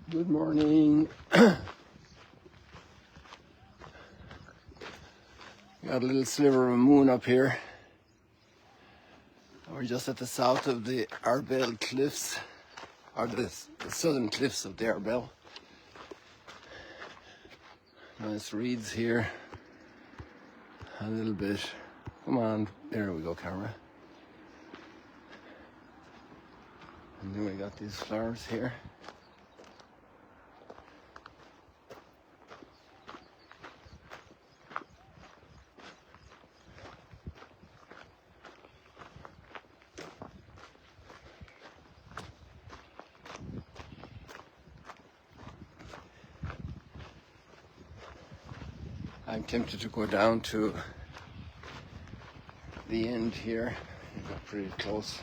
Good morning. Got a little sliver of a moon up here. We're just at the south of the Arbel cliffs, or the southern cliffs of the Arbel. Nice reeds here. A little bit. Come on, there we go, camera. And then we got these flowers here. I'm tempted to go down to the end here. We got pretty close.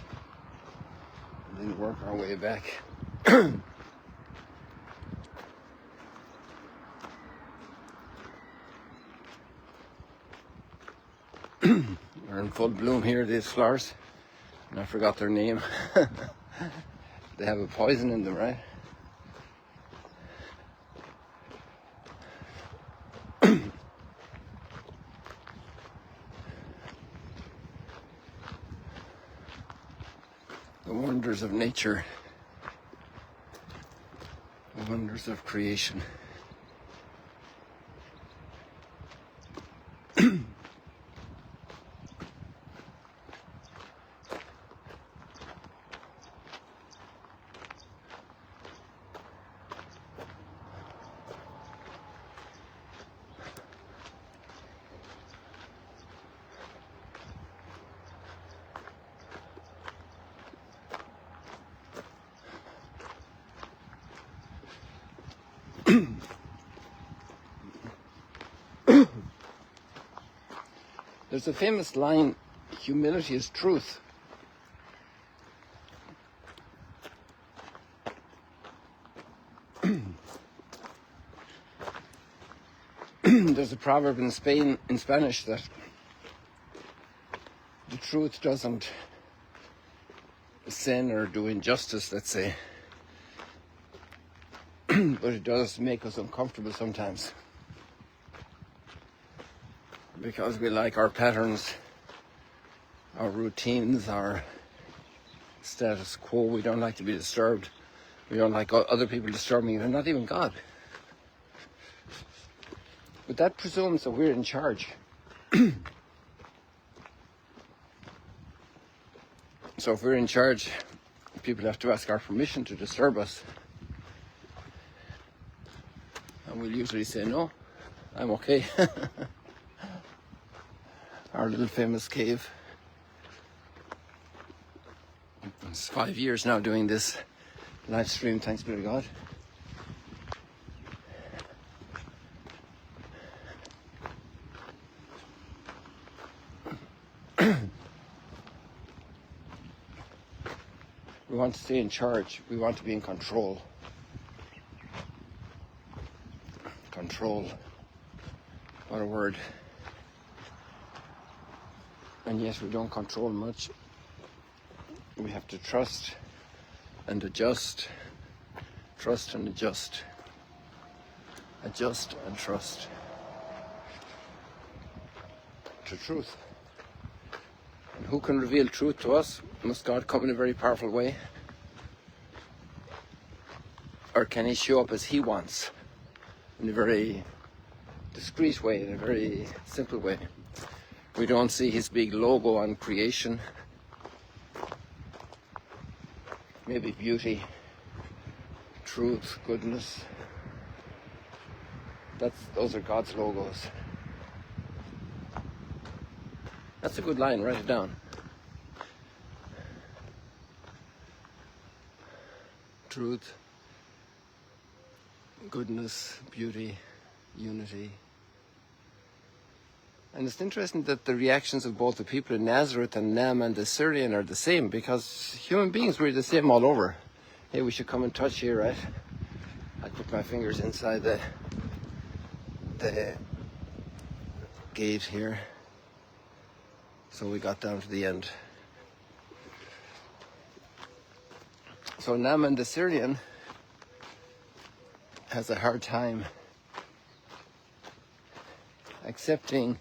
And then work our way back. They're in full bloom here, these flowers. And I forgot their name. They have a poison in them, right? The wonders of nature, the wonders of creation. There's a famous line, humility is truth. There's a proverb in Spanish that the truth doesn't sin or do injustice, let's say, but it does make us uncomfortable sometimes. Because we like our patterns, our routines, our status quo. We don't like to be disturbed. We don't like other people disturbing us, not even God. But that presumes that we're in charge. So if we're in charge, people have to ask our permission to disturb us. And we'll usually say, no, I'm okay. Our little famous cave. It's 5 years now doing this live stream, thanks be to God. We want to stay in charge. We want to be in control. Control. What a word. And yet we don't control much. We have to trust and adjust. Trust and adjust. Adjust and trust. To truth. And who can reveal truth to us? Must God come in a very powerful way? Or can He show up as He wants? In a very discreet way, in a very simple way. We don't see His big logo on creation. Maybe beauty, truth, goodness. Those are God's logos. That's a good line, write it down. Truth, goodness, beauty, unity. And it's interesting that the reactions of both the people in Nazareth and Naaman the Syrian are the same, because human beings were the same all over. Hey, we should come and touch here, right? I put my fingers inside the gate here. So we got down to the end. So Naaman the Syrian has a hard time accepting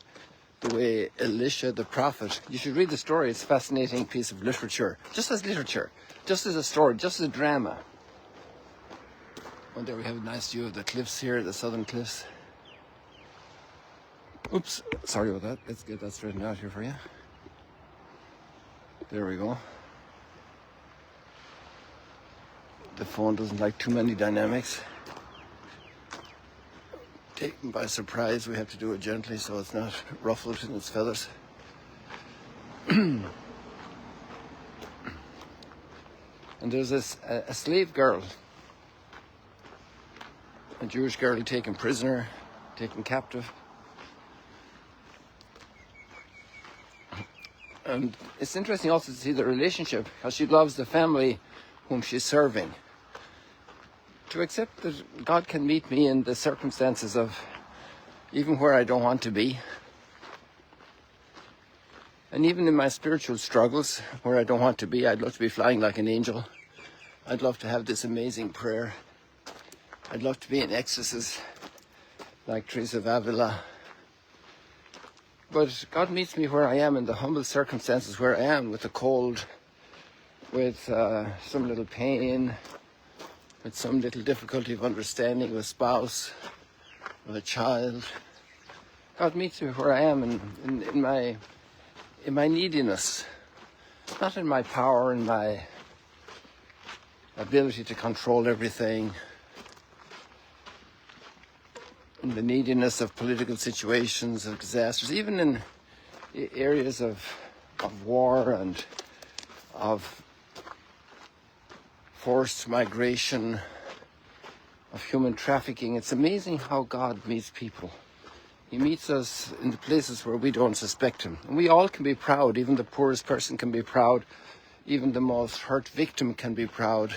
the way Elisha the prophet, you should read the story, it's a fascinating piece of literature, just as literature, just as a story, just as a drama. And there we have a nice view of the cliffs here, the southern cliffs. Oops, sorry about that. Let's get that straightened out here for you. There we go. The phone doesn't like too many dynamics. Taken by surprise, we have to do it gently so it's not ruffled in its feathers. And there's a slave girl, a Jewish girl taken prisoner, taken captive. And it's interesting also to see the relationship, how she loves the family whom she's serving. To accept that God can meet me in the circumstances of even where I don't want to be. And even in my spiritual struggles, where I don't want to be, I'd love to be flying like an angel. I'd love to have this amazing prayer. I'd love to be in ecstasies like Teresa of Avila. But God meets me where I am, in the humble circumstances where I am, with a cold, with some little pain, with some little difficulty of understanding with a spouse, with a child. God meets me where I am in my neediness, not in my power and my ability to control everything, in the neediness of political situations, of disasters, even in areas of war and of forced migration, of human trafficking. It's amazing how God meets people. He meets us in the places where we don't suspect him. And we all can be proud. Even the poorest person can be proud. Even the most hurt victim can be proud.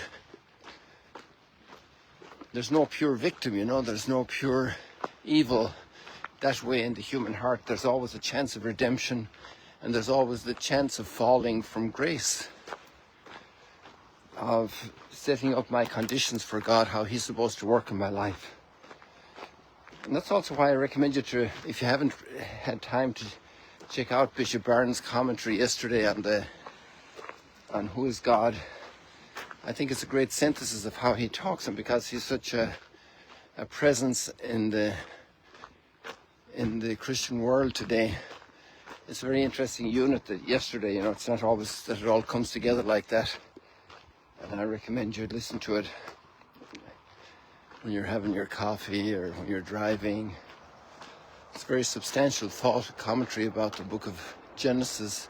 There's no pure victim, you know. There's no pure evil that way in the human heart. There's always a chance of redemption, and there's always the chance of falling from grace, of setting up my conditions for God, how he's supposed to work in my life. And that's also why I recommend you to, if you haven't had time to check out Bishop Barron's commentary yesterday on Who is God. I think it's a great synthesis of how he talks, and because he's such a presence in the Christian world today. It's a very interesting unit that yesterday, you know, it's not always that it all comes together like that. And I recommend you listen to it when you're having your coffee or when you're driving. It's a very substantial thought, commentary about the book of Genesis,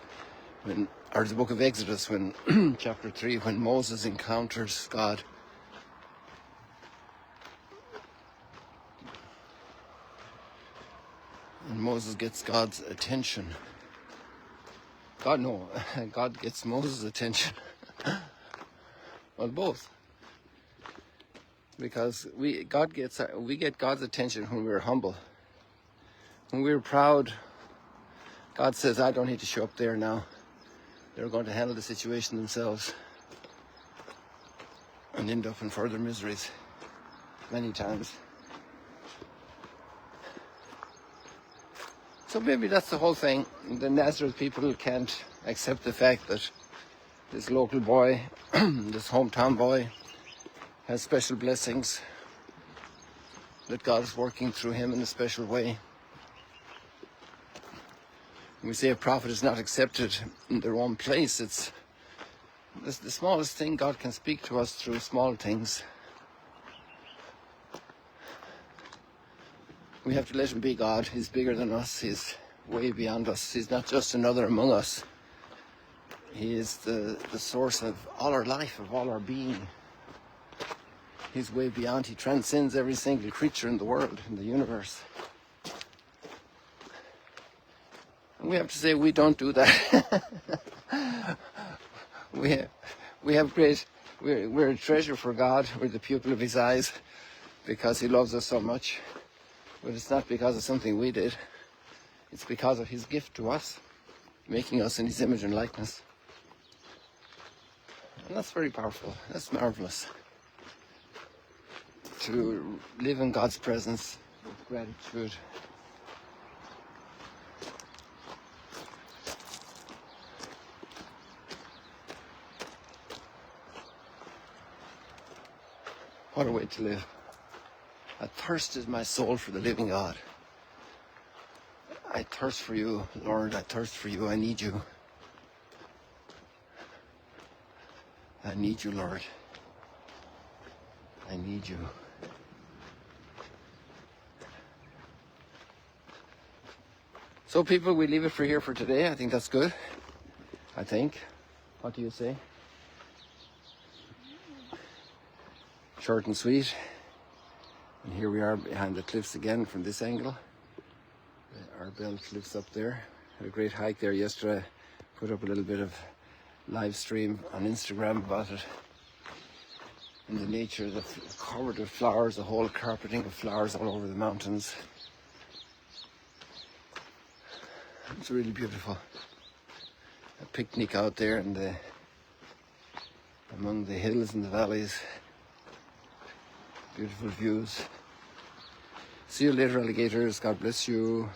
or the book of Exodus, when chapter 3, when Moses encounters God. And Moses gets God's attention. God gets Moses' attention. Well, both. Because we get God's attention when we're humble. When we're proud, God says, I don't need to show up there now. They're going to handle the situation themselves and end up in further miseries many times. So maybe that's the whole thing. The Nazareth people can't accept the fact that this local boy, this hometown boy, has special blessings, that God is working through him in a special way. When we say a prophet is not accepted in their own place, it's the smallest thing. God can speak to us through small things. We have to let him be God. He's bigger than us. He's way beyond us. He's not just another among us. He is the source of all our life, of all our being. He's way beyond. He transcends every single creature in the world, in the universe. And we have to say we don't do that. We're a treasure for God. We're the pupil of his eyes because he loves us so much. But it's not because of something we did. It's because of his gift to us, making us in his image and likeness. And that's very powerful. That's marvelous. to live in God's presence with gratitude. What a way to live. I thirsted my soul for the living God. I thirst for you, Lord. I thirst for you. I need you. I need you, Lord. I need you. So people, we leave it for here for today. I think that's good. I think. What do you say? Short and sweet. And here we are behind the cliffs again from this angle. Our bell cliffs up there. Had a great hike there yesterday. Put up a little bit of live stream on Instagram about it. And the nature, covered with flowers, the whole carpeting of flowers all over the mountains. It's really beautiful. A picnic out there in among the hills and the valleys. Beautiful views. See you later, alligators. God bless you.